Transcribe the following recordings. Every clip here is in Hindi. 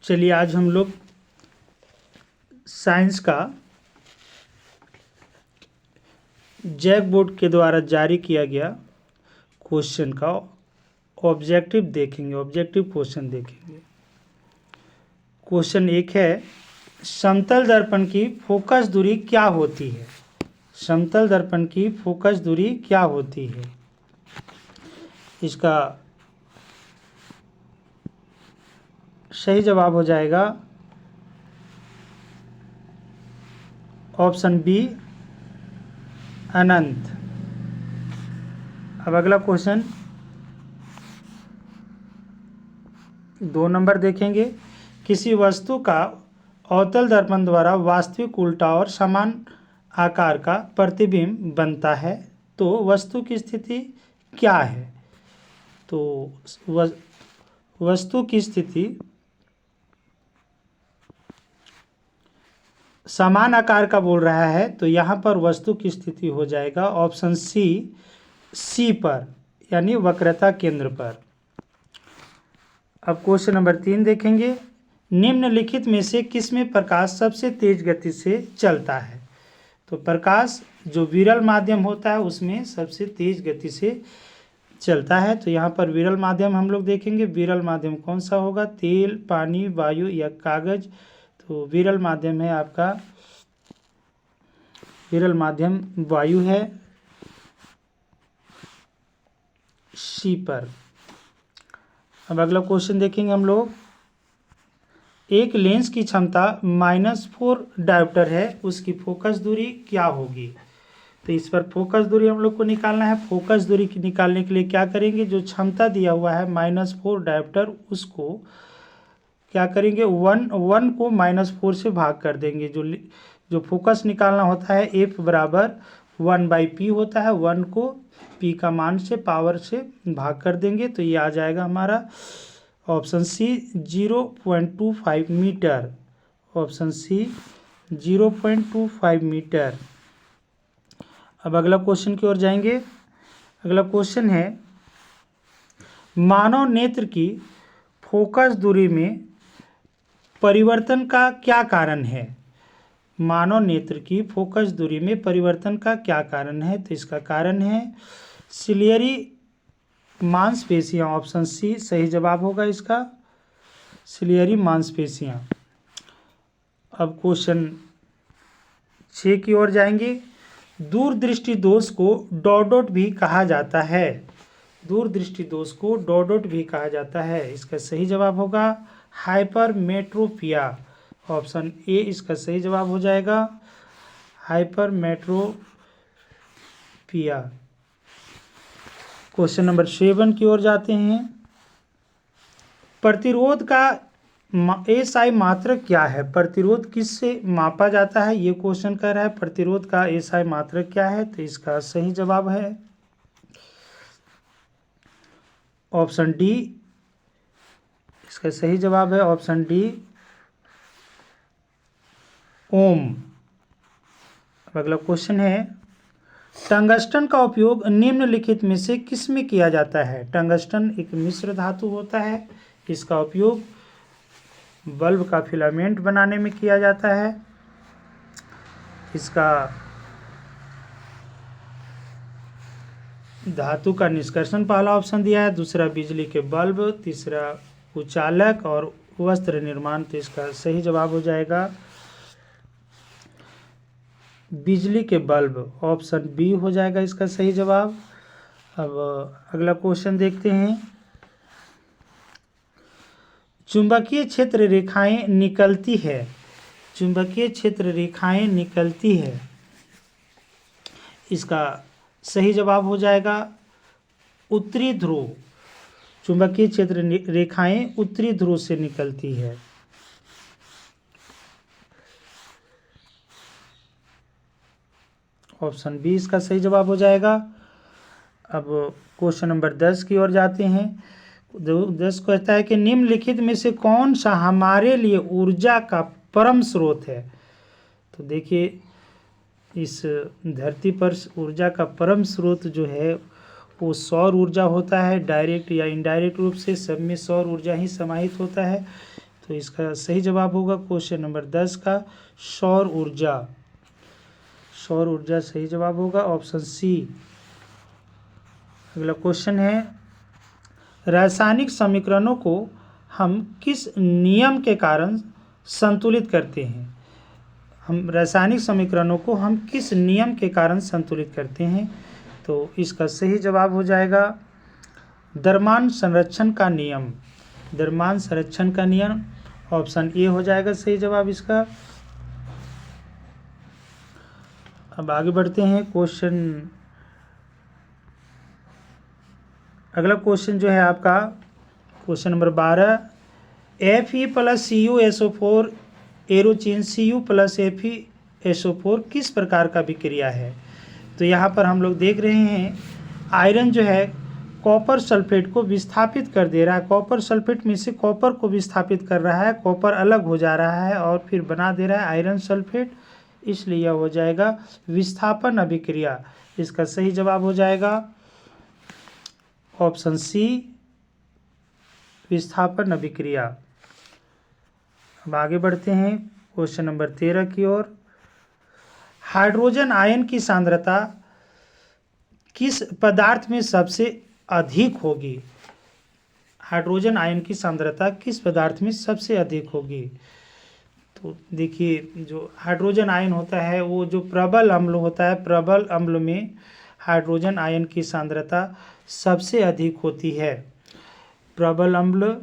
चलिए आज हम लोग साइंस का जैक बोर्ड के द्वारा जारी किया गया क्वेश्चन का ऑब्जेक्टिव देखेंगे, ऑब्जेक्टिव क्वेश्चन देखेंगे। क्वेश्चन एक है, समतल दर्पण की फोकस दूरी क्या होती है? समतल दर्पण की फोकस दूरी क्या होती है? इसका सही जवाब हो जाएगा ऑप्शन बी, अनंत। अब अगला क्वेश्चन 2 नंबर देखेंगे। किसी वस्तु का अवतल दर्पण द्वारा वास्तविक उल्टा और समान आकार का प्रतिबिंब बनता है तो वस्तु की स्थिति क्या है? तो वस्तु की स्थिति समान आकार का बोल रहा है, तो यहाँ पर वस्तु की स्थिति हो जाएगा ऑप्शन सी पर, यानी वक्रता केंद्र पर। अब क्वेश्चन नंबर 3 देखेंगे। निम्नलिखित में से किसमें प्रकाश सबसे तेज गति से चलता है? तो प्रकाश जो विरल माध्यम होता है उसमें सबसे तेज गति से चलता है। तो यहाँ पर विरल माध्यम हम लोग देखेंगे। विरल माध्यम कौन सा होगा? तेल, पानी, वायु या कागज? तो विरल माध्यम है आपका, विरल माध्यम वायु है, सी पर। अब अगला क्वेश्चन देखेंगे हम लोग। एक लेंस की क्षमता -4 डायोप्टर है, उसकी फोकस दूरी क्या होगी? तो इस पर फोकस दूरी हम लोग को निकालना है। फोकस दूरी निकालने के लिए क्या करेंगे? जो क्षमता दिया हुआ है -4 डायोप्टर, उसको क्या करेंगे? 1 को -4 से भाग कर देंगे। जो फोकस निकालना होता है F बराबर 1/P होता है। 1 को P का मान से पावर से भाग कर देंगे तो ये आ जाएगा हमारा option C 0.25 metre. Option C 0.25 metre. अब अगला क्वेश्चन की ओर जाएंगे। अगला क्वेश्चन है, मानव नेत्र की फोकस दूरी में परिवर्तन का क्या कारण है? मानव नेत्र की फोकस दूरी में परिवर्तन का क्या कारण है? तो इसका कारण है सिलियरी मांसपेशियां। ऑप्शन सी सही जवाब होगा इसका, सिलियरी मांसपेशियां। अब क्वेश्चन 6 की ओर जाएंगे। दूरदृष्टि दोष को डॉट भी कहा जाता है। दूरदृष्टि दोष को डॉट भी कहा जाता है। इसका सही जवाब होगा हाइपरमेट्रोपिया। ऑप्शन ए इसका सही जवाब हो जाएगा, हाइपरमेट्रोपिया। क्वेश्चन नंबर 7 की ओर जाते हैं। प्रतिरोध का एसआई मात्रक क्या है? प्रतिरोध किससे मापा जाता है? ये क्वेश्चन कह रहा है प्रतिरोध का एसआई मात्रक क्या है? तो इसका सही जवाब है ऑप्शन डी। इसका सही जवाब है ऑप्शन डी, ओम। अगला क्वेश्चन है, टंगस्टन का उपयोग निम्नलिखित में से किसमें किया जाता है? टंगस्टन एक मिश्र धातु होता है। इसका उपयोग बल्ब का फिलामेंट बनाने में किया जाता है। इसका धातु का निष्कर्षण पहला ऑप्शन दिया है, दूसरा बिजली के बल्ब, तीसरा उचालक और वस्त्र निर्माण। तो इसका सही जवाब हो जाएगा बिजली के बल्ब। ऑप्शन बी हो जाएगा इसका सही जवाब। अब अगला क्वेश्चन देखते हैं। चुंबकीय क्षेत्र रेखाएं निकलती है। चुंबकीय क्षेत्र रेखाएं निकलती है, इसका सही जवाब हो जाएगा उत्तरी ध्रुव। चुंबकीय क्षेत्र रेखाएं उत्तरी ध्रुव से निकलती है। ऑप्शन बी इसका सही जवाब हो जाएगा। अब क्वेश्चन नंबर 10 की ओर जाते हैं। 10 कहता है कि निम्नलिखित में से कौन सा हमारे लिए ऊर्जा का परम स्रोत है? तो देखिए, इस धरती पर ऊर्जा का परम स्रोत जो है वो सौर ऊर्जा होता है। डायरेक्ट या इनडायरेक्ट रूप से सब में सौर ऊर्जा ही समाहित होता है। तो इसका सही जवाब होगा क्वेश्चन नंबर 10 का सौर ऊर्जा। सौर ऊर्जा सही जवाब होगा ऑप्शन सी। अगला क्वेश्चन है, रासायनिक समीकरणों को हम किस नियम के कारण संतुलित करते हैं? हम रासायनिक समीकरणों को हम किस नियम के कारण संतुलित करते हैं? तो इसका सही जवाब हो जाएगा द्रव्यमान संरक्षण का नियम। द्रव्यमान संरक्षण का नियम ऑप्शन ए हो जाएगा सही जवाब इसका। अब आगे बढ़ते हैं क्वेश्चन। अगला क्वेश्चन जो है आपका question number 12, Fe+Cu SO4 एरोचिन Cu+Fe SO4 किस प्रकार का विक्रिया है? तो यहाँ पर हम लोग देख रहे हैं आयरन जो है कॉपर सल्फेट को विस्थापित कर दे रहा है। कॉपर सल्फेट में से कॉपर को विस्थापित कर रहा है, कॉपर अलग हो जा रहा है और फिर बना दे रहा है आयरन सल्फेट, इसलिए यह हो जाएगा विस्थापन अभिक्रिया। इसका सही जवाब हो जाएगा ऑप्शन सी, विस्थापन अभिक्रिया। अब आगे बढ़ते हैं क्वेश्चन नंबर 13 की ओर। हाइड्रोजन आयन की सांद्रता किस पदार्थ में सबसे अधिक होगी? हाइड्रोजन आयन की सांद्रता किस पदार्थ में सबसे अधिक होगी? तो देखिए, जो हाइड्रोजन आयन होता है वो जो प्रबल अम्ल होता है, प्रबल अम्ल में हाइड्रोजन आयन की सांद्रता सबसे अधिक होती है। प्रबल अम्ल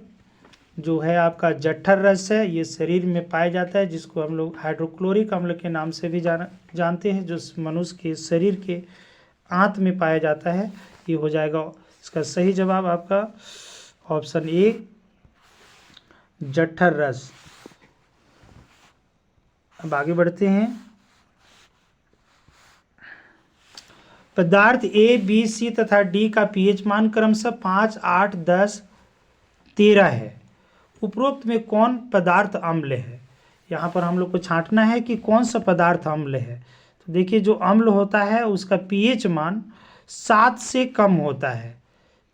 जो है आपका जठर रस है, ये शरीर में पाया जाता है, जिसको हम लोग हाइड्रोक्लोरिक अम्ल के नाम से भी जानते हैं, जो मनुष्य के शरीर के आंत में पाया जाता है। ये हो जाएगा इसका सही जवाब आपका ऑप्शन ए, जठर रस। अब आगे बढ़ते हैं। पदार्थ ए, बी, सी तथा डी का पीएच मान क्रमशः 5, 8, 10, 13 है। उपरोक्त में कौन पदार्थ अम्ल है? यहाँ पर हम लोग को छांटना है कि कौन सा पदार्थ अम्ल है। तो देखिए, जो अम्ल होता है उसका पीएच मान 7 से कम होता है।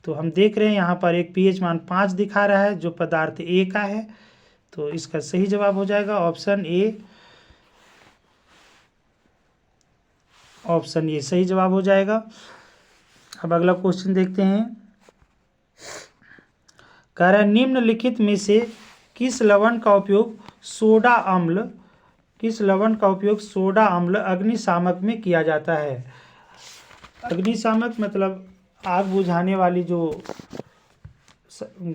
तो हम देख रहे हैं यहाँ पर एक पीएच मान 5 दिखा रहा है जो पदार्थ ए का है। तो इसका सही जवाब हो जाएगा ऑप्शन ए। ऑप्शन ए सही जवाब हो जाएगा। अब अगला क्वेश्चन देखते हैं। कह रहा है निम्नलिखित में से किस लवण का उपयोग सोडा अम्ल अग्निशामक में किया जाता है? अग्निशामक मतलब आग बुझाने वाली जो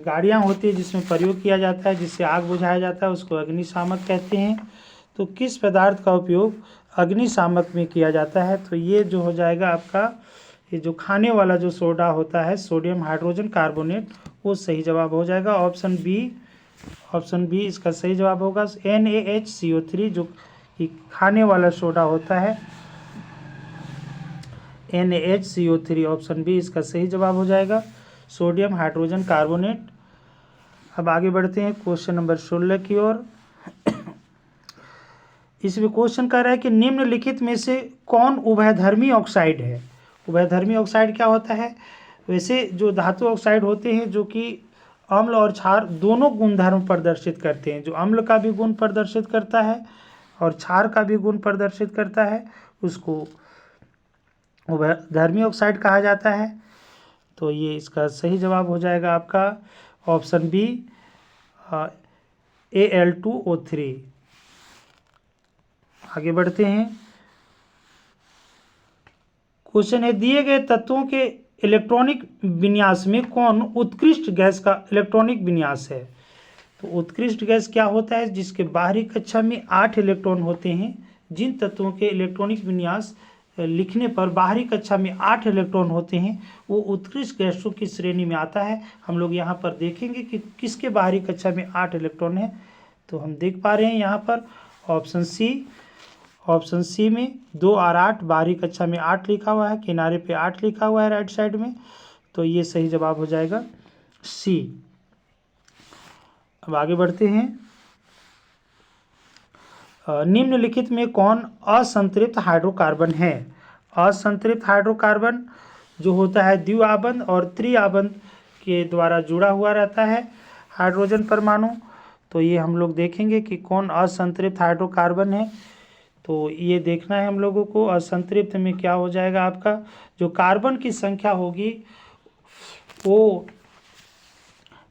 गाड़ियाँ होती है जिसमें प्रयोग किया जाता है, जिससे आग बुझाया जाता है, उसको अग्निशामक कहते हैं। तो किस पदार्थ का उपयोग अग्निशामक में किया जाता है? तो ये जो हो जाएगा आपका, ये जो खाने वाला जो सोडा होता है, सोडियम हाइड्रोजन कार्बोनेट, वो सही जवाब हो जाएगा ऑप्शन बी। ऑप्शन बी इसका सही जवाब होगा। NaHCO3 जो कि खाने वाला सोडा होता है, NaHCO3 ऑप्शन बी इसका सही जवाब हो जाएगा, सोडियम हाइड्रोजन कार्बोनेट। अब आगे बढ़ते हैं क्वेश्चन नंबर 16 की ओर। इसमें क्वेश्चन कर रहा है कि निम्नलिखित में से कौन उभयधर्मी ऑक्साइड है? उभयधर्मी ऑक्साइड क्या होता है? वैसे जो धातु ऑक्साइड होते हैं जो कि अम्ल और क्षार दोनों गुणधर्म प्रदर्शित करते हैं, जो अम्ल का भी गुण प्रदर्शित करता है और क्षार का भी गुण प्रदर्शित करता है, उसको उभयधर्मी ऑक्साइड कहा जाता है। तो ये इसका सही जवाब हो जाएगा आपका ऑप्शन बी, Al2O3। आगे बढ़ते हैं। क्वेश्चन है दिए गए तत्वों के इलेक्ट्रॉनिक विन्यास में कौन उत्कृष्ट गैस का इलेक्ट्रॉनिक विन्यास है? तो उत्कृष्ट गैस क्या होता है? जिसके बाहरी कक्षा में 8 इलेक्ट्रॉन होते हैं। जिन तत्वों के इलेक्ट्रॉनिक विन्यास लिखने पर बाहरी कक्षा में 8 इलेक्ट्रॉन होते हैं वो उत्कृष्ट गैसों की श्रेणी में आता है। हम लोग यहाँ पर देखेंगे कि किसके बाहरी कक्षा में 8 इलेक्ट्रॉन है। तो हम देख पा रहे हैं यहाँ पर ऑप्शन सी में 2 और 8, बाहरी कक्षा में 8 लिखा हुआ है, किनारे पे 8 लिखा हुआ है राइट साइड में। तो ये सही जवाब हो जाएगा सी। अब आगे बढ़ते हैं। निम्नलिखित में कौन असंतृप्त हाइड्रोकार्बन है? असंतृप्त हाइड्रोकार्बन जो होता है द्विआबंध और त्रिआबंध के द्वारा जुड़ा हुआ रहता है हाइड्रोजन परमाणु। तो ये हम लोग देखेंगे कि कौन असंतृप्त हाइड्रोकार्बन है। तो ये देखना है हम लोगों को, असंतृप्त में क्या हो जाएगा, आपका जो कार्बन की संख्या होगी वो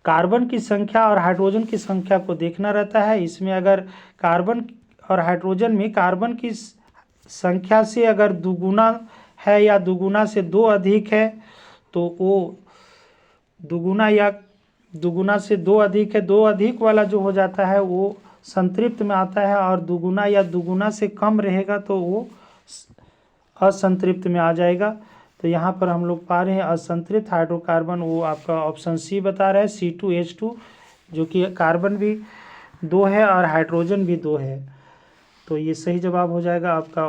कार्बन की संख्या और हाइड्रोजन की संख्या को देखना रहता है। इसमें अगर कार्बन और हाइड्रोजन में कार्बन की संख्या से अगर दुगुना है या दुगुना से 2 अधिक है तो वो दुगुना से 2 अधिक है, 2 अधिक वाला जो हो जाता है वो संतृप्त में आता है, और दुगुना या दुगुना से कम रहेगा तो वो असंतृप्त में आ जाएगा। तो यहाँ पर हम लोग पा रहे हैं असंतृप्त हाइड्रोकार्बन, वो आपका ऑप्शन सी बता रहा है, C2H2, जो कि कार्बन भी 2 है और हाइड्रोजन भी 2 है। तो ये सही जवाब हो जाएगा आपका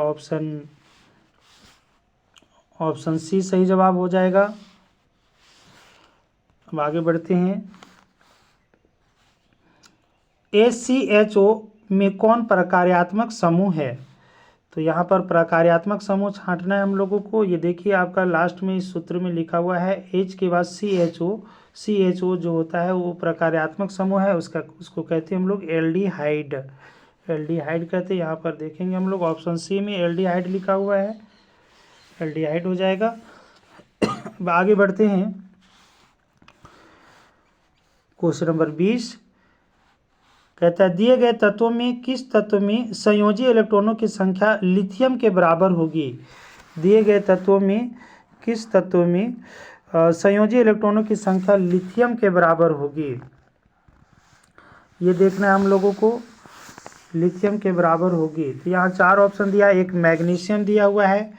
ऑप्शन सी सही जवाब हो जाएगा। अब आगे बढ़ते हैं। HCHO में कौन प्रकार्यात्मक समूह है? तो यहाँ पर प्रकार्यात्मक समूह छांटना है हम लोगों को। ये देखिए आपका लास्ट में इस सूत्र में लिखा हुआ है H के बाद CHO जो होता है वो प्रकार्यात्मक समूह है, उसको कहते हैं हम लोग एल्डिहाइड कहते हैं। यहाँ पर देखेंगे हम लोग ऑप्शन सी में एल्डिहाइड लिखा हुआ है, एल्डिहाइड हो जाएगा। अब आगे बढ़ते हैं। क्वेश्चन नंबर 20 कहता है दिए गए तत्वों में किस तत्व में संयोजी इलेक्ट्रॉनों की संख्या लिथियम के बराबर होगी? दिए गए तत्वों में किस तत्व में संयोजी इलेक्ट्रॉनों की संख्या लिथियम के बराबर होगी? ये देखना है हम लोगों को, लिथियम के बराबर होगी। तो यहाँ 4 ऑप्शन दिया है। एक मैग्नीशियम दिया हुआ है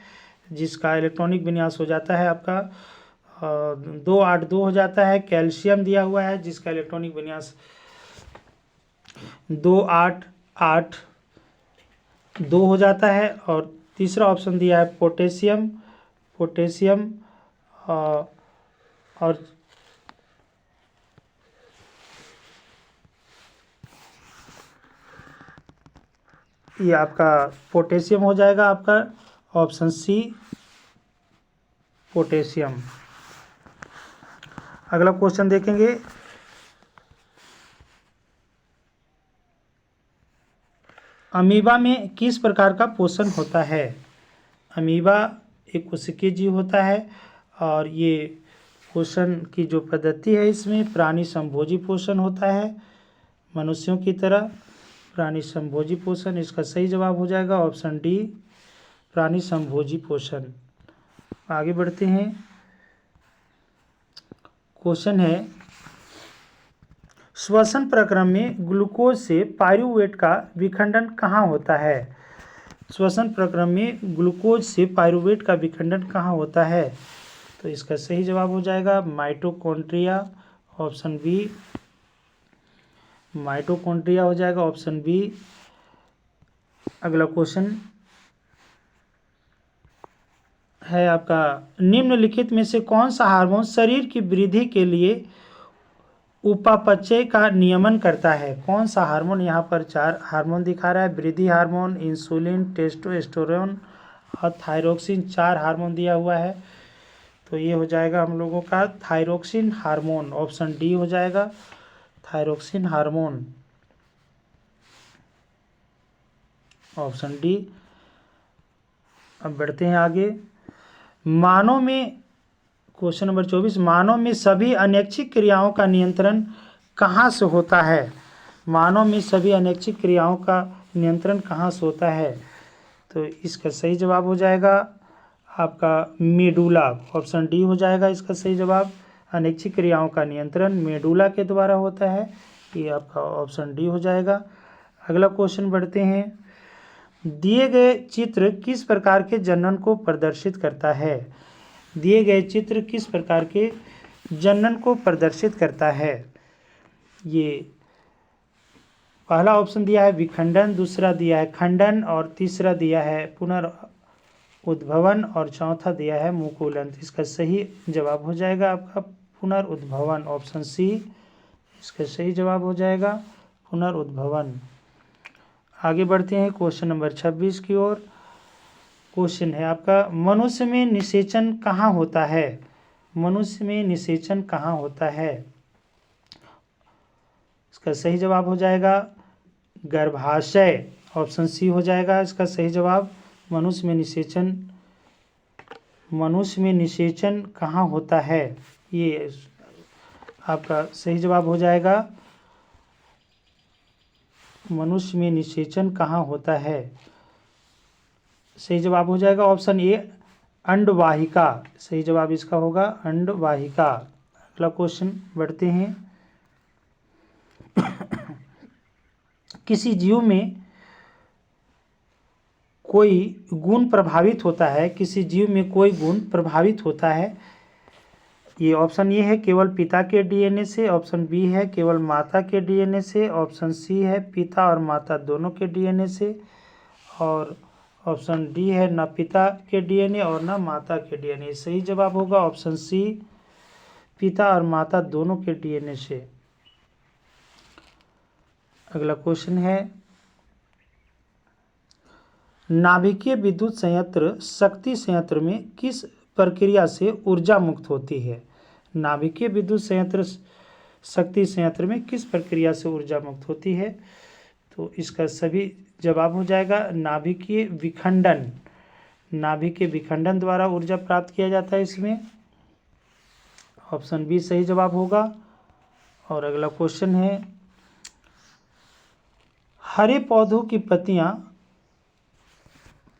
जिसका इलेक्ट्रॉनिक विन्यास हो जाता है आपका 282 हो जाता है। कैल्शियम दिया हुआ है जिसका इलेक्ट्रॉनिक विन्यास 288 हो जाता है। और तीसरा ऑप्शन दिया है पोटेशियम और ये आपका पोटेशियम हो जाएगा, आपका ऑप्शन सी पोटेशियम। अगला क्वेश्चन देखेंगे। अमीबा में किस प्रकार का पोषण होता है? अमीबा एक कोशिकीय जीव होता है और ये पोषण की जो पद्धति है इसमें प्राणी संभोजी पोषण होता है, मनुष्यों की तरह प्राणी संभोजी पोषण। इसका सही जवाब हो जाएगा ऑप्शन डी प्राणी संभोजी पोषण। आगे बढ़ते हैं। क्वेश्चन है श्वसन प्रक्रम में ग्लूकोज से पायरूवेट का विखंडन कहाँ होता है? श्वसन प्रक्रम में ग्लूकोज से पायरूवेट का विखंडन कहाँ होता है? तो इसका सही जवाब हो जाएगा माइटोकॉन्ड्रिया, ऑप्शन बी माइटोकॉन्ड्रिया हो जाएगा, ऑप्शन बी। अगला क्वेश्चन है आपका निम्नलिखित में से कौन सा हार्मोन शरीर की वृद्धि के लिए उपापचय का नियमन करता है? कौन सा हार्मोन? यहाँ पर 4 हार्मोन दिखा रहा है, वृद्धि हार्मोन, इंसुलिन, टेस्टोस्टेरोन और थायरोक्सिन, 4 हार्मोन दिया हुआ है। तो ये हो जाएगा हम लोगों का थायरोक्सिन हार्मोन, ऑप्शन डी हो जाएगा थायरोक्सिन हार्मोन, ऑप्शन डी। अब बढ़ते हैं आगे। मानव में क्वेश्चन नंबर 24 मानव में सभी अनैच्छिक क्रियाओं का नियंत्रण कहाँ से होता है? मानव में सभी अनैच्छिक क्रियाओं का नियंत्रण कहाँ से होता है? तो इसका सही जवाब हो जाएगा आपका मेडुला, ऑप्शन डी हो जाएगा इसका सही जवाब। अनैच्छिक क्रियाओं का नियंत्रण मेडुला के द्वारा होता है, ये आपका ऑप्शन डी हो जाएगा। अगला क्वेश्चन बढ़ते हैं। दिए गए चित्र किस प्रकार के जनन को प्रदर्शित करता है? दिए गए चित्र किस प्रकार के जनन को प्रदर्शित करता है? ये पहला ऑप्शन दिया है विखंडन, दूसरा दिया है खंडन और तीसरा दिया है पुनरुद्भवन और चौथा दिया है मुकुलन। तो इसका सही जवाब हो जाएगा आपका पुनरुद्भवन, ऑप्शन सी इसका सही जवाब हो जाएगा पुनरुद्भवन। आगे बढ़ते हैं क्वेश्चन नंबर 26 की ओर। क्वेश्चन है आपका मनुष्य में निषेचन कहाँ होता है? मनुष्य में निषेचन कहाँ होता है? इसका सही जवाब हो जाएगा गर्भाशय, ऑप्शन सी हो जाएगा इसका सही जवाब। मनुष्य में निषेचन कहाँ होता है, ये आपका सही जवाब हो जाएगा। मनुष्य में निषेचन कहाँ होता है, सही जवाब हो जाएगा ऑप्शन ए अंडवाहिका, सही जवाब इसका होगा अंडवाहिका। अगला क्वेश्चन बढ़ते हैं। किसी जीव में कोई गुण प्रभावित होता है, किसी जीव में कोई गुण प्रभावित होता है, ये ऑप्शन ए है केवल पिता के डीएनए से, ऑप्शन बी है केवल माता के डीएनए से, ऑप्शन सी है पिता और माता दोनों के डीएनए से, और ऑप्शन डी है ना पिता के डीएनए और ना माता के डीएनए। सही जवाब होगा ऑप्शन सी पिता और माता दोनों के डीएनए से। अगला क्वेश्चन है नाभिकीय विद्युत संयंत्र शक्ति संयंत्र में किस प्रक्रिया से ऊर्जा मुक्त होती है। नाभिकीय विद्युत संयंत्र शक्ति संयंत्र में किस प्रक्रिया से ऊर्जा मुक्त होती है, तो इसका सभी जवाब हो जाएगा नाभिकीय विखंडन, नाभिकीय विखंडन द्वारा ऊर्जा प्राप्त किया जाता है इसमें, ऑप्शन बी सही जवाब होगा। और अगला क्वेश्चन है हरे पौधों की पत्तियां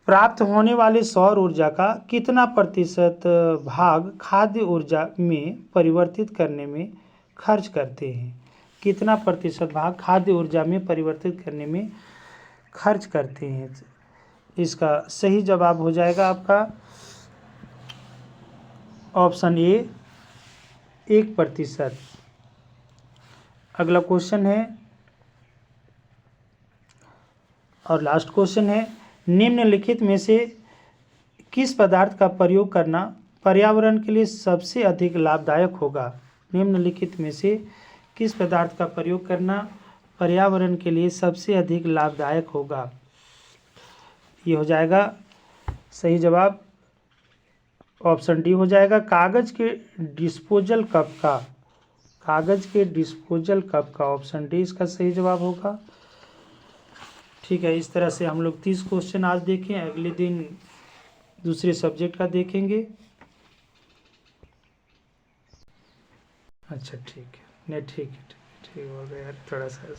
प्राप्त होने वाले सौर ऊर्जा का कितना प्रतिशत भाग खाद्य ऊर्जा में परिवर्तित करने में खर्च करते हैं, कितना प्रतिशत भाग खाद्य ऊर्जा में परिवर्तित करने में खर्च करते हैं, इसका सही जवाब हो जाएगा आपका ऑप्शन ए 1%। अगला क्वेश्चन है और लास्ट क्वेश्चन है निम्नलिखित में से किस पदार्थ का प्रयोग करना पर्यावरण के लिए सबसे अधिक लाभदायक होगा। निम्नलिखित में से किस पदार्थ का प्रयोग करना पर्यावरण के लिए सबसे अधिक लाभदायक होगा, ये हो जाएगा सही जवाब ऑप्शन डी हो जाएगा कागज के डिस्पोजल कप का, कागज के डिस्पोजल कप का, ऑप्शन डी इसका सही जवाब होगा। ठीक है, इस तरह से हम लोग 30 क्वेश्चन आज देखें, अगले दिन दूसरे सब्जेक्ट का देखेंगे। अच्छा ठीक है, नहीं ठीक है, ठीक हो गया यार थोड़ा सा